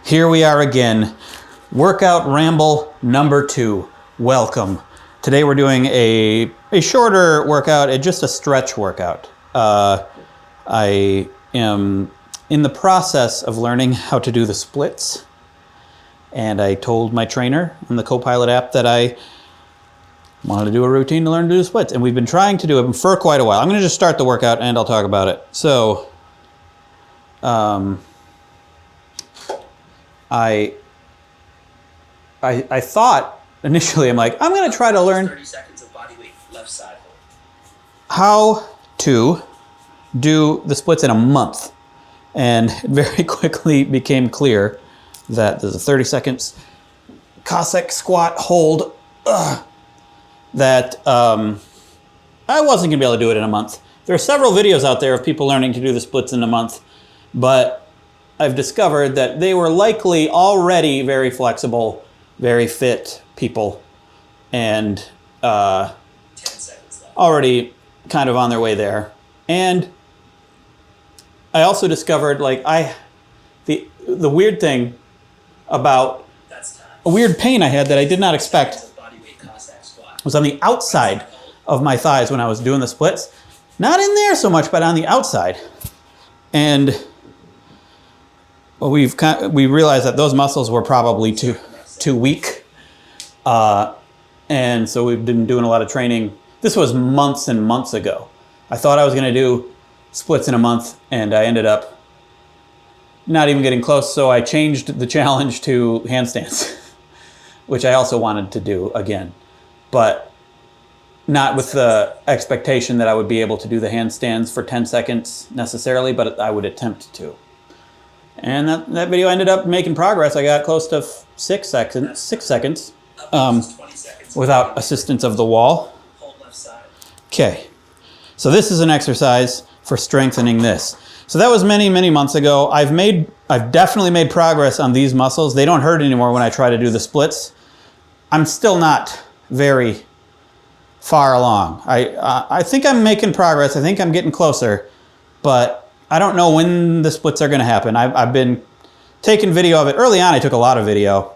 Here we are again. Workout ramble number 2. Welcome. Today we're doing a shorter workout, just a stretch workout. I am in the process of learning how to do the splits. And I told my trainer on the Copilot app that I wanted to do a routine to learn to do splits. And we've been trying to do it for quite a while. I'm going to just start the workout and I'll talk about it. So, I thought initially, I'm like, I'm going to try to learn 30 seconds of body weight, left side hold. how to do the splits in a month. And it very quickly became clear that there's a 30 seconds Cossack squat hold that I wasn't going to be able to do it in a month. There are several videos out there of people learning to do the splits in a month, but I've discovered that they were likely already very flexible, very fit people, and 10 seconds left. already kind of on their way there. And I also discovered, like, the weird thing about a weird pain I had that I did not expect was on the outside of my thighs when I was doing the splits. Not in there so much, but on the outside. And we realized that those muscles were probably too weak. And so we've been doing a lot of training. This was months and months ago. I thought I was going to do splits in a month, and I ended up not even getting close. So I changed the challenge to handstands, which I also wanted to do again, but not with the expectation that I would be able to do the handstands for 10 seconds necessarily, but I would attempt to. And that video ended up making progress. I got close to 6 seconds without assistance of the wall. Okay, so this is an exercise for strengthening this. So that was many, many months ago. I've definitely made progress on these muscles. They don't hurt anymore when I try to do the splits. I'm still not very far along. I think I'm making progress. I think I'm getting closer, but I don't know when the splits are going to happen. I've been taking video of it. Early on, I took a lot of video.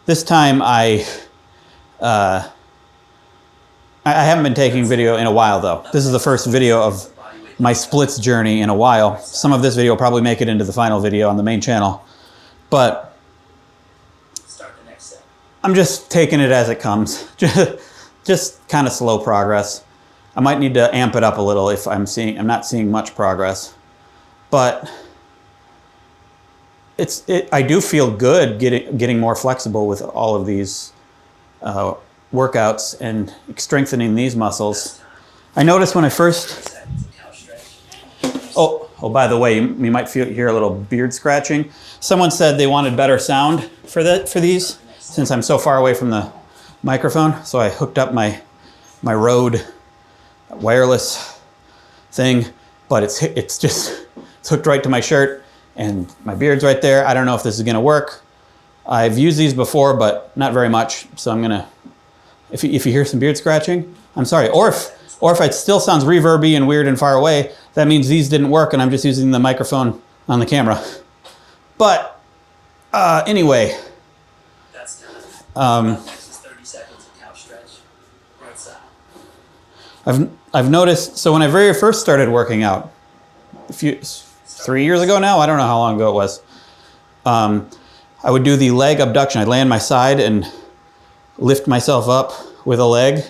This time, I haven't been taking video in a while, though. This is the first video of my splits journey in a while. Some of this video will probably make it into the final video on the main channel. But I'm just taking it as it comes. Just kind of slow progress. I might need to amp it up a little if I'm not seeing much progress. But I do feel good getting more flexible with all of these workouts and strengthening these muscles. I noticed when I first... Oh, by the way, you might hear a little beard scratching. Someone said they wanted better sound for these since I'm so far away from the microphone. So I hooked up my Rode wireless thing, but it's hooked right to my shirt and my beard's right there. I don't know if this is going to work. I've used these before, but not very much. So I'm going to, if you hear some beard scratching, I'm sorry. Or if it still sounds reverby and weird and far away, that means these didn't work and I'm just using the microphone on the camera. But anyway, I've noticed, so when I very first started working out, 3 years ago now, I don't know how long ago it was, I would do the leg abduction. I'd lay on my side and lift myself up with a leg.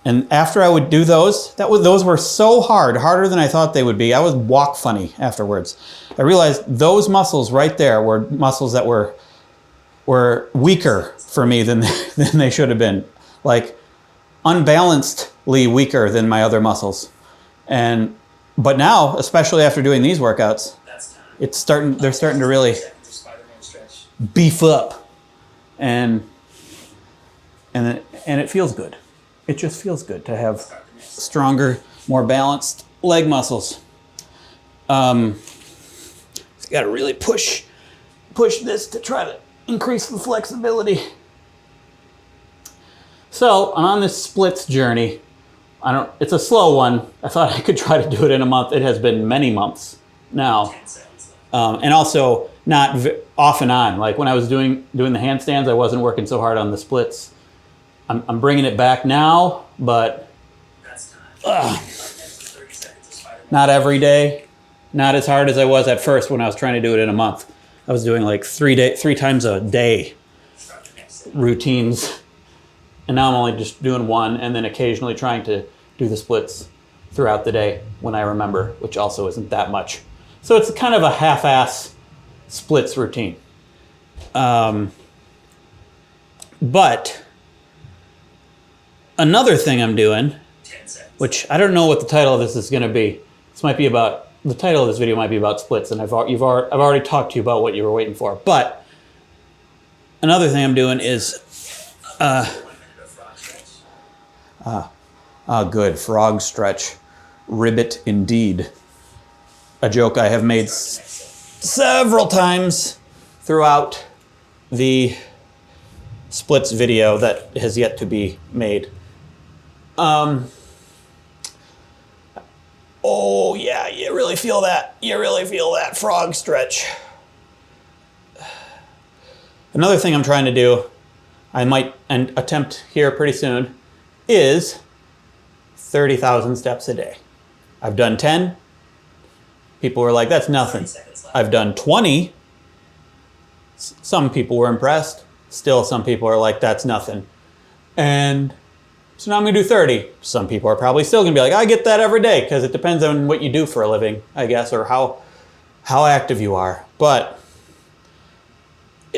And after I would do those, those were so hard, harder than I thought they would be. I would walk funny afterwards. I realized those muscles right there were muscles that were weaker for me than they should have been. Like unbalancedly weaker than my other muscles. But now, especially after doing these workouts, they're starting to really beef up. And it feels good. It just feels good to have stronger, more balanced leg muscles. So you got to really push this to try to increase the flexibility. So I'm on this splits journey. It's a slow one. I thought I could try to do it in a month. It has been many months now. And also not off and on. Like when I was doing the handstands, I wasn't working so hard on the splits. I'm bringing it back now, but not every day. Not as hard as I was at first when I was trying to do it in a month. I was doing like 3 times a day routines. And now I'm only just doing one and then occasionally trying to do the splits throughout the day when I remember, which also isn't that much. So it's kind of a half-ass splits routine. But another thing I'm doing, which I don't know what the title of this is going to be. The title of this video might be about splits, and I've already talked to you about what you were waiting for. But another thing I'm doing is, good, frog stretch. Ribbit indeed. A joke I have made several times throughout the splits video that has yet to be made. Oh yeah, you really feel that. You really feel that frog stretch. Another thing I'm trying to do, I might attempt here pretty soon, is 30,000 steps a day. I've done 10. People were like, that's nothing. I've done 20. Some people were impressed. Still, some people are like, that's nothing. And so now I'm gonna do 30. Some people are probably still gonna be like, I get that every day, because it depends on what you do for a living, I guess, or how active you are. But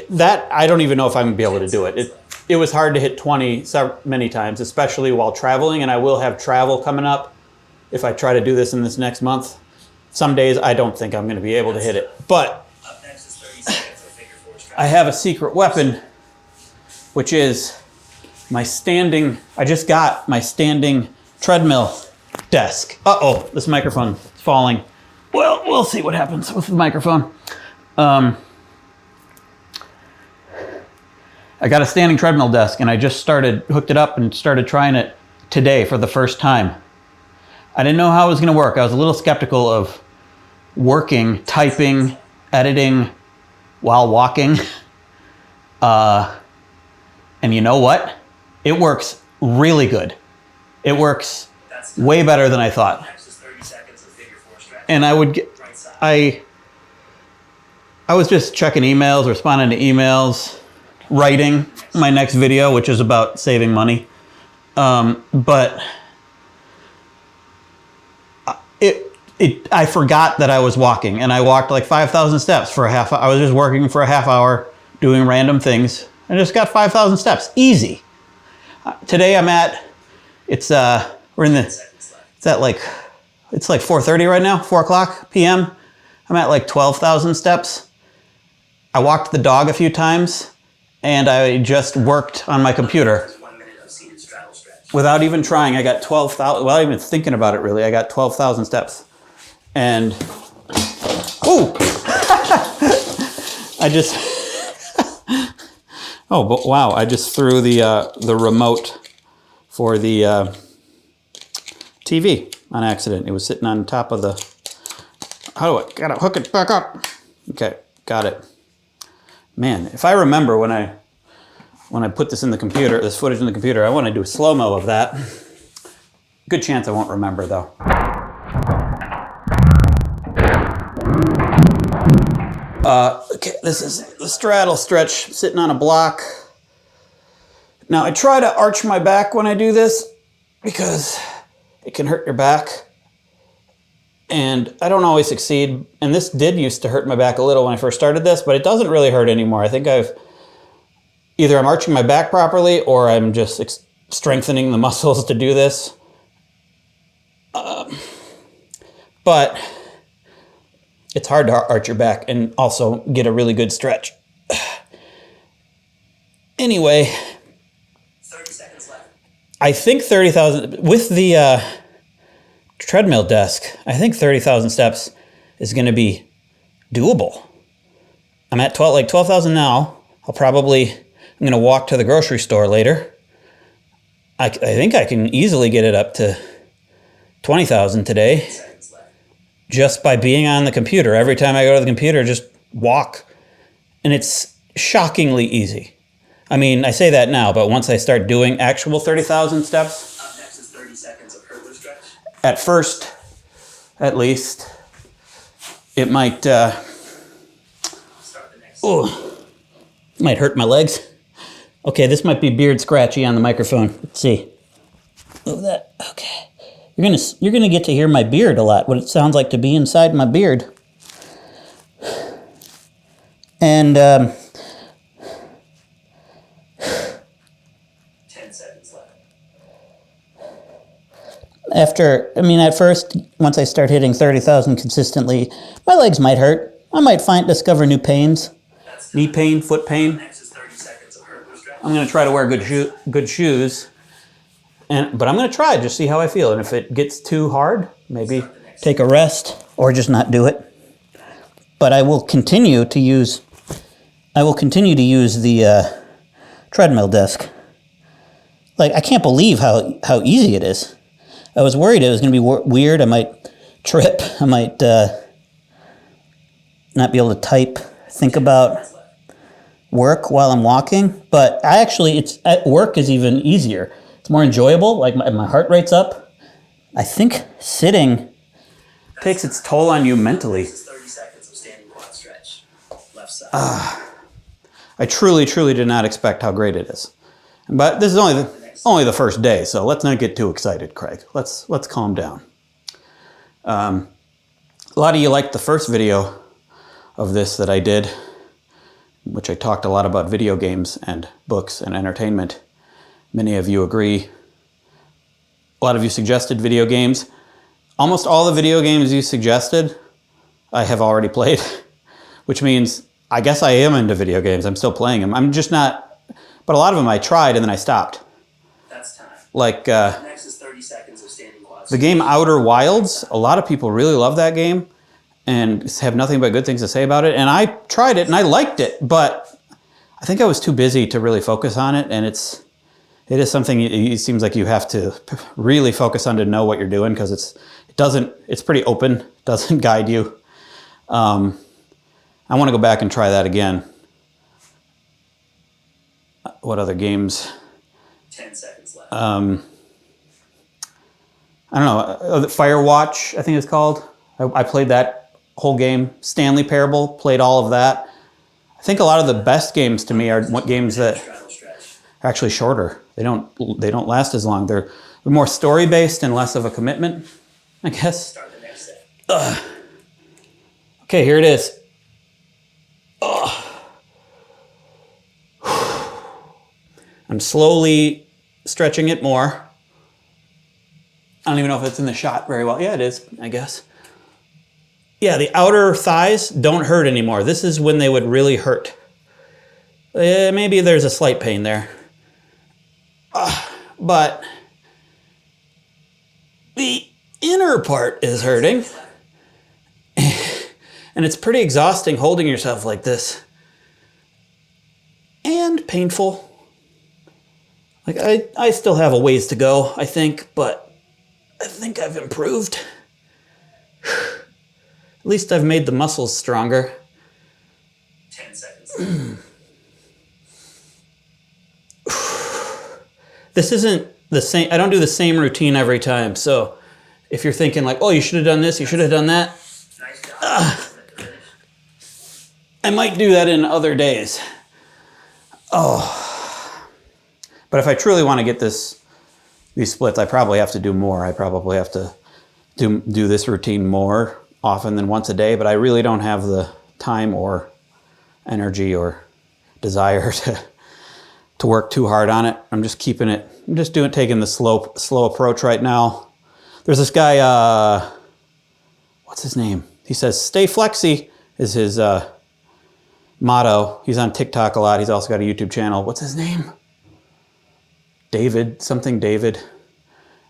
that, I don't even know if I'm gonna be able to do it. It was hard to hit 20 so many times, especially while traveling, and I will have travel coming up if I try to do this in this next month. Some days I don't think I'm going to be able to hit it. But I have a secret weapon, which is my standing, I just got my standing treadmill desk. Uh-oh, this microphone is falling. Well, we'll see what happens with the microphone. I got a standing treadmill desk, and I just hooked it up and started trying it today for the first time. I didn't know how it was going to work. I was a little skeptical of working, typing, editing while walking. And you know what? It works really good. It works way better than I thought. And I was just checking emails, responding to emails, writing my next video, which is about saving money. But I forgot that I was walking, and I walked like 5,000 steps for a half hour. I was just working for a half hour, doing random things. I just got 5,000 steps, easy. Today it's like 4:30 right now, 4 o'clock p.m. I'm at like 12,000 steps. I walked the dog a few times, and I just worked on my computer. Without even trying, I got 12,000, without even thinking about it really, I got 12,000 steps. And, ooh! But wow, I just threw the remote for the TV on accident. It was sitting on top of the, gotta hook it back up. Okay, got it. Man, if I remember when I put this in the computer, this footage in the computer, I want to do a slow-mo of that. Good chance I won't remember though. Okay, this is the straddle stretch, sitting on a block. Now I try to arch my back when I do this because it can hurt your back. And I don't always succeed. And this did used to hurt my back a little when I first started this, but it doesn't really hurt anymore. I think either I'm arching my back properly or I'm just strengthening the muscles to do this. But it's hard to arch your back and also get a really good stretch. Anyway, 30 seconds left. I think 30,000, with the treadmill desk, I think 30,000 steps is going to be doable. I'm at 12,000 now. I'm going to walk to the grocery store later. I think I can easily get it up to 20,000 today. just by being on the computer. Every time I go to the computer, just walk. And it's shockingly easy. I mean, I say that now, but once I start doing actual 30,000 steps, Up next is 30 seconds of hurdle stretch. at first, at least, it might, Start the next. might hurt my legs. Okay, this might be beard scratchy on the microphone. Let's see. Move that. Okay. You're gonna get to hear my beard a lot, what it sounds like to be inside my beard. And 10 seconds left. at first, once I start hitting 30,000 consistently, my legs might hurt. I might discover new pains. That's Knee pain, foot pain. next is 30 seconds of hurdle stretch. I'm gonna try to wear good shoes. But I'm gonna try, just see how I feel. And if it gets too hard, maybe take a rest or just not do it. But I will continue to use the treadmill disc. Like, I can't believe how easy it is. I was worried it was gonna be weird. I might trip. I might not be able to type, think about work while I'm walking. But it's at work is even easier. It's more enjoyable. Like, my heart rate's up. I think sitting takes its toll on you mentally. This is 30 seconds of standing quad stretch. Left side. I truly did not expect how great it is. But this is only the first day, so let's not get too excited, Craig. Let's calm down. A lot of you liked the first video of this that I did, which I talked a lot about video games and books and entertainment. Many of you agree. A lot of you suggested video games. Almost all the video games you suggested, I have already played, which means I guess I am into video games. I'm still playing them. I'm just not, but a lot of them I tried and then I stopped. That's time. Like Next is 30 seconds of standing quad the stretch. game Outer Wilds, a lot of people really love that game and have nothing but good things to say about it. And I tried it and I liked it, but I think I was too busy to really focus on it. And it is something it seems like you have to really focus on to know what you're doing, because it's pretty open, doesn't guide you. I want to go back and try that again. What other games? 10 seconds left. I don't know. Firewatch, I think it's called. I played that whole game. Stanley Parable, played all of that. I think a lot of the best games to me are games that Straddle stretch. are actually shorter. They don't last as long. They're more story based and less of a commitment, I guess. Start the next set. Okay, here it is. I'm slowly stretching it more. I don't even know if it's in the shot very well. Yeah, it is, I guess. Yeah, the outer thighs don't hurt anymore. This is when they would really hurt. Maybe there's a slight pain there. But the inner part is hurting. And it's pretty exhausting holding yourself like this. And painful. Like, I still have a ways to go, I think, but I think I've improved. At least I've made the muscles stronger. 10 seconds. This isn't the same. I don't do the same routine every time. So if you're thinking like, oh, you should have done this, you should have done that, Nice job. I might do that in other days. Oh. But if I truly want to get these splits, I probably have to do more. I probably have to do this routine more often than once a day, but I really don't have the time or energy or desire to work too hard on it. I'm just taking the slow approach right now. There's this guy, what's his name? He says, stay flexy is his motto. He's on TikTok a lot. He's also got a YouTube channel. What's his name? David.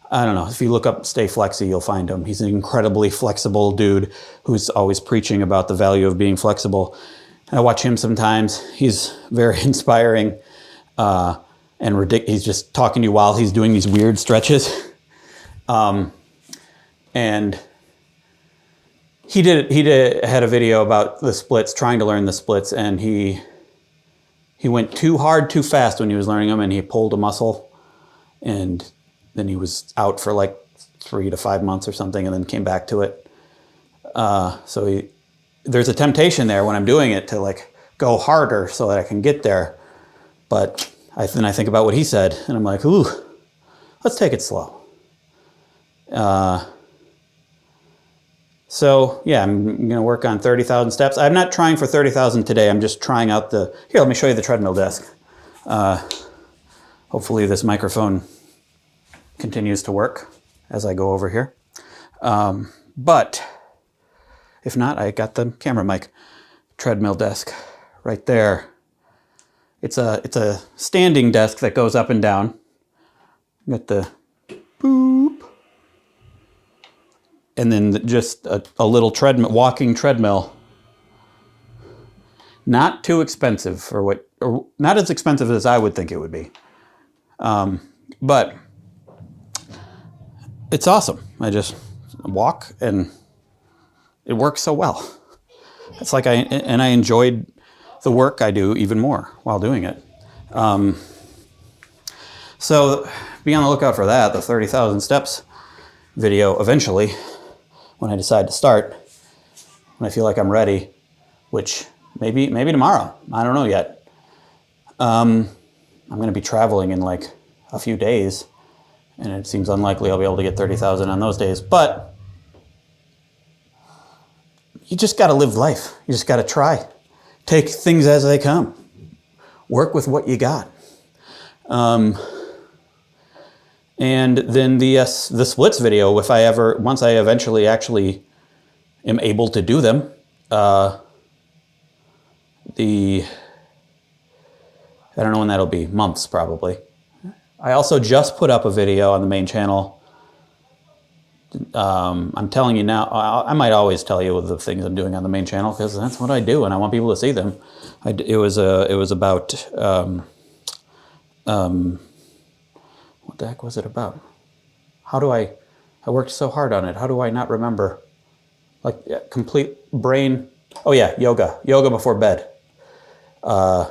I don't know. If you look up Stay Flexy, you'll find him. He's an incredibly flexible dude who's always preaching about the value of being flexible. I watch him sometimes. He's very inspiring and ridiculous. He's just talking to you while he's doing these weird stretches. And he had a video about the splits, trying to learn the splits, and he went too hard too fast when he was learning them, and he pulled a muscle, and then he was out for like 3 to 5 months or something, and then came back to it. So there's a temptation there when I'm doing it to like go harder so that I can get there. But then I think about what he said, and I'm like, ooh, let's take it slow. So yeah, I'm going to work on 30,000 steps. I'm not trying for 30,000 today. I'm just trying out here, let me show you the treadmill desk. Hopefully this microphone continues to work as I go over here. But if not, I got the camera mic treadmill desk right there. It's a standing desk that goes up and down. Got the boop. And then just a little treadmill, walking treadmill. Not too expensive or not as expensive as I would think it would be. But it's awesome. I just walk and it works so well. It's like I enjoyed the work I do even more while doing it. So be on the lookout for that, the 30,000 steps video eventually, when I decide to start, when I feel like I'm ready, which maybe tomorrow. I don't know yet. I'm going to be traveling in like a few days, and it seems unlikely I'll be able to get 30,000 on those days. But you just got to live life. You just got to try. Take things as they come. Work with what you got. And then the splits video, once I eventually actually am able to do them, I don't know when that'll be, months probably. I also just put up a video on the main channel. I'm telling you now, I might always tell you the things I'm doing on the main channel because that's what I do and I want people to see them. It was about, what the heck was it about? I worked so hard on it. How do I not remember? Like complete brain, oh yeah, yoga before bed. I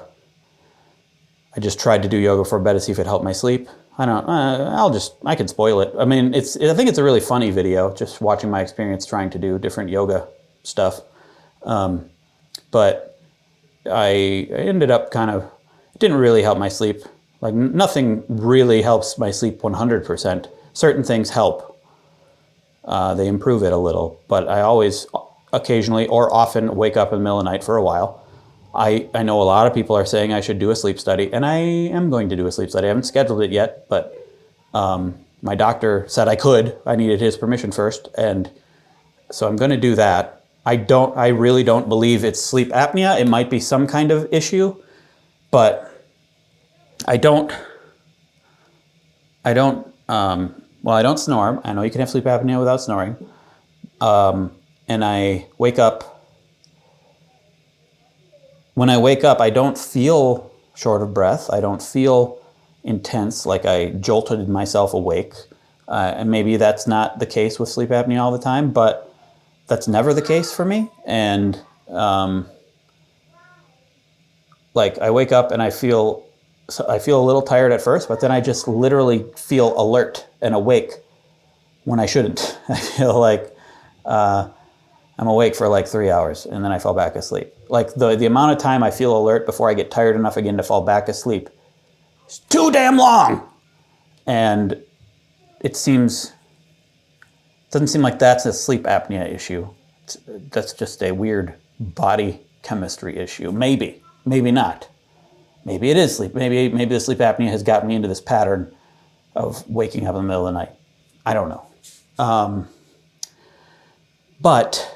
just tried to do yoga before bed to see if it helped my sleep. I can spoil it. I mean, I think it's a really funny video, just watching my experience trying to do different yoga stuff. But I ended up it didn't really help my sleep. Like nothing really helps my sleep 100%. Certain things help. They improve it a little, but I always occasionally or often wake up in the middle of the night for a while. I know a lot of people are saying I should do a sleep study, and I am going to do a sleep study. I haven't scheduled it yet, but my doctor said I could. I needed his permission first, and so I'm going to do that. I really don't believe it's sleep apnea. It might be some kind of issue, but I don't snore. I know you can have sleep apnea without snoring. And when I wake up, I don't feel short of breath. I don't feel intense, like I jolted myself awake. And maybe that's not the case with sleep apnea all the time, but that's never the case for me. And like I wake up and I feel a little tired at first, but then I just literally feel alert and awake when I shouldn't. I feel like I'm awake for like 3 hours and then I fall back asleep. Like the amount of time I feel alert before I get tired enough again to fall back asleep is too damn long. And it doesn't seem like that's a sleep apnea issue. That's just a weird body chemistry issue. Maybe not. Maybe it is sleep. Maybe the sleep apnea has gotten me into this pattern of waking up in the middle of the night. I don't know. But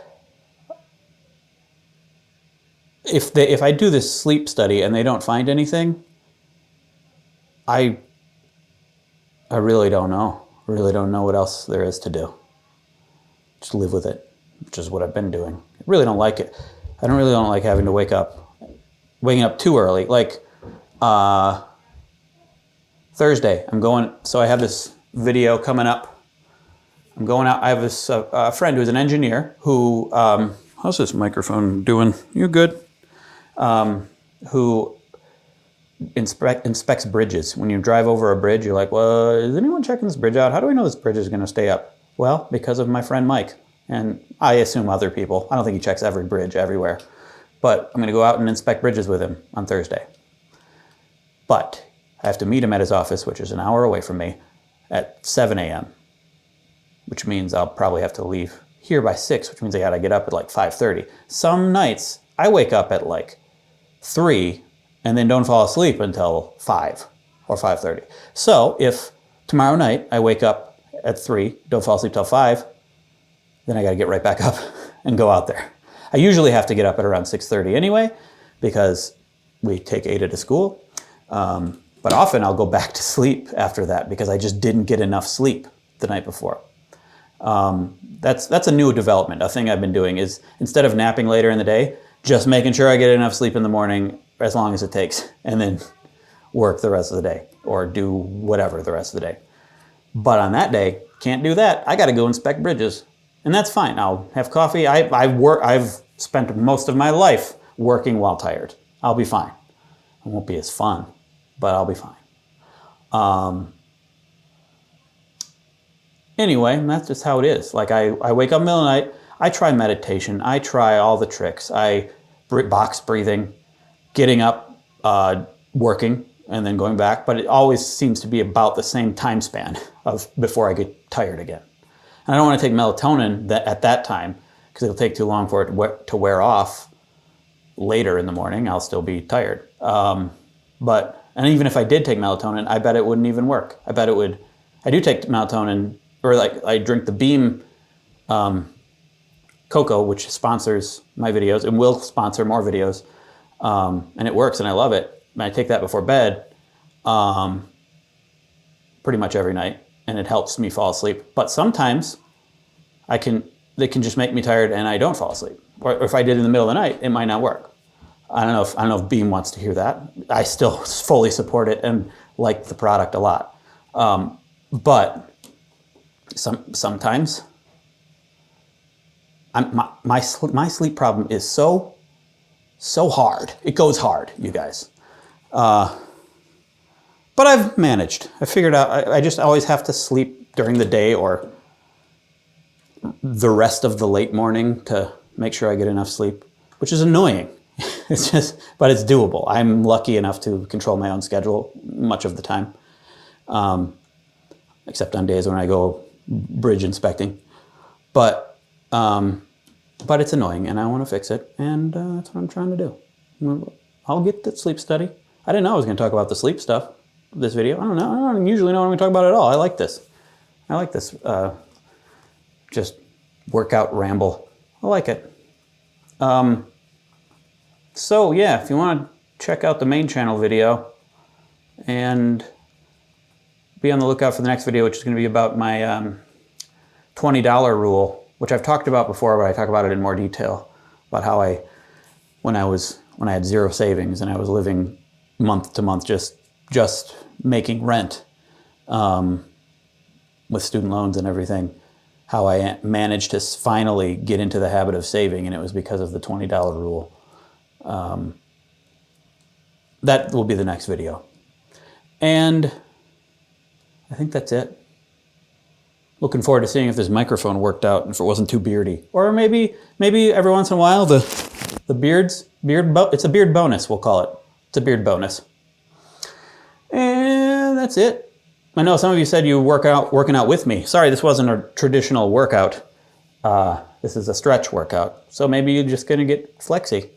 if I do this sleep study and they don't find anything, I really don't know. Really don't know what else there is to do. Just live with it, which is what I've been doing. I really don't like it. I don't like having to waking up too early. Like Thursday, so I have this video coming up. I'm going out. I have this friend who's an engineer who, how's this microphone doing? You good? Who inspects bridges. When you drive over a bridge, you're like, well, is anyone checking this bridge out? How do we know this bridge is going to stay up? Well, because of my friend Mike. And I assume other people. I don't think he checks every bridge everywhere. But I'm going to go out and inspect bridges with him on Thursday. But I have to meet him at his office, which is an hour away from me, at 7 a.m., which means I'll probably have to leave here by 6, which means I got to get up at like 5:30. Some nights I wake up at like 3 and then don't fall asleep until 5 or 5:30. So if tomorrow night I wake up at 3, don't fall asleep till 5, then I got to get right back up and go out there. I usually have to get up at around 6:30 anyway, because we take Ada to school. But often I'll go back to sleep after that because I just didn't get enough sleep the night before. That's a new development. A thing I've been doing is, instead of napping later in the day, just making sure I get enough sleep in the morning as long as it takes, and then work the rest of the day or do whatever the rest of the day. But on that day, can't do that. I got to go inspect bridges, and that's fine. I'll have coffee. I've spent most of my life working while tired. I'll be fine. It won't be as fun, but I'll be fine. Anyway, that's just how it is. Like I wake up in the middle of the night, I try meditation, I try all the tricks. I box breathing, getting up, working, and then going back. But it always seems to be about the same time span of before I get tired again. And I don't want to take melatonin at that time because it'll take too long for it to wear off later in the morning. I'll still be tired. And even if I did take melatonin, I bet it wouldn't even work. I bet it would. I do take melatonin, or like I drink the Beam cocoa, which sponsors my videos and will sponsor more videos. And it works and I love it. And I take that before bed pretty much every night, and it helps me fall asleep. But sometimes they can just make me tired and I don't fall asleep. Or if I did it in the middle of the night, it might not work. I don't know if Beam wants to hear that. I still fully support it and like the product a lot. But sometimes my sleep problem is so hard. It goes hard, you guys. But I've managed. I figured out I just always have to sleep during the day or the rest of the late morning to make sure I get enough sleep, which is annoying. But it's doable. I'm lucky enough to control my own schedule much of the time, except on days when I go bridge inspecting. But it's annoying, and I want to fix it, and that's what I'm trying to do. I'll get the sleep study. I didn't know I was going to talk about the sleep stuff this video. I don't usually know what I'm going to talk about at all. I like this. Just workout ramble. I like it. So yeah, if you want to check out the main channel video and be on the lookout for the next video, which is going to be about my $20 rule, which I've talked about before, but I talk about it in more detail, about how when I had zero savings and I was living month to month just making rent with student loans and everything, how I managed to finally get into the habit of saving, and it was because of the $20 rule. That will be the next video. And I think that's it. Looking forward to seeing if this microphone worked out and if it wasn't too beardy. Or maybe every once in a while it's a beard bonus, we'll call it. It's a beard bonus. And that's it. I know some of you said you working out with me. Sorry, this wasn't a traditional workout. This is a stretch workout. So maybe you're just gonna get flexy.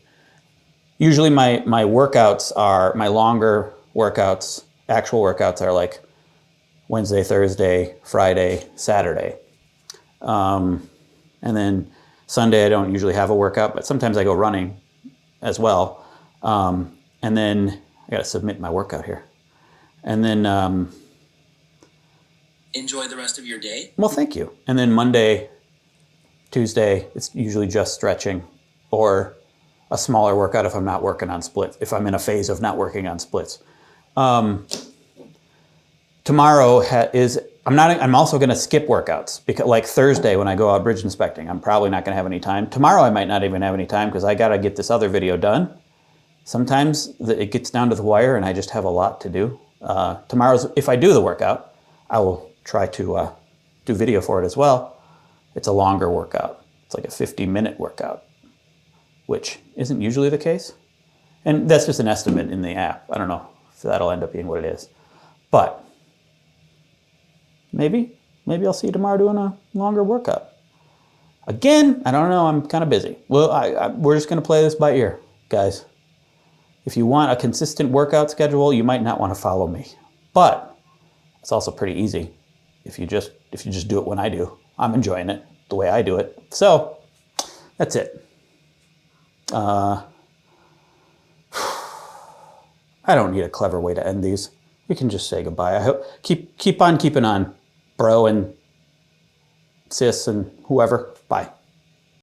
Usually my workouts are, my longer workouts, actual workouts are like Wednesday, Thursday, Friday, Saturday. And then Sunday I don't usually have a workout, but sometimes I go running as well. And then I gotta submit my workout here. And then... Enjoy the rest of your day. Well, thank you. And then Monday, Tuesday, it's usually just stretching or a smaller workout if I'm not working on splits, if I'm in a phase of not working on splits. Tomorrow is I'm also going to skip workouts because like Thursday when I go out bridge inspecting, I'm probably not going to have any time. Tomorrow I might not even have any time because I got to get this other video done. Sometimes it gets down to the wire and I just have a lot to do. Tomorrow's, if I do the workout, I will try to do video for it as well. It's a longer workout. It's like a 50-minute workout, which isn't usually the case. And that's just an estimate in the app. I don't know if that'll end up being what it is. But maybe I'll see you tomorrow doing a longer workout. Again, I don't know. I'm kind of busy. Well, we're just going to play this by ear, guys. If you want a consistent workout schedule, you might not want to follow me. But it's also pretty easy if you just do it when I do. I'm enjoying it the way I do it. So that's it. I don't need a clever way to end these. We can just say goodbye. I hope keep on keeping on, bro and sis and whoever. Bye.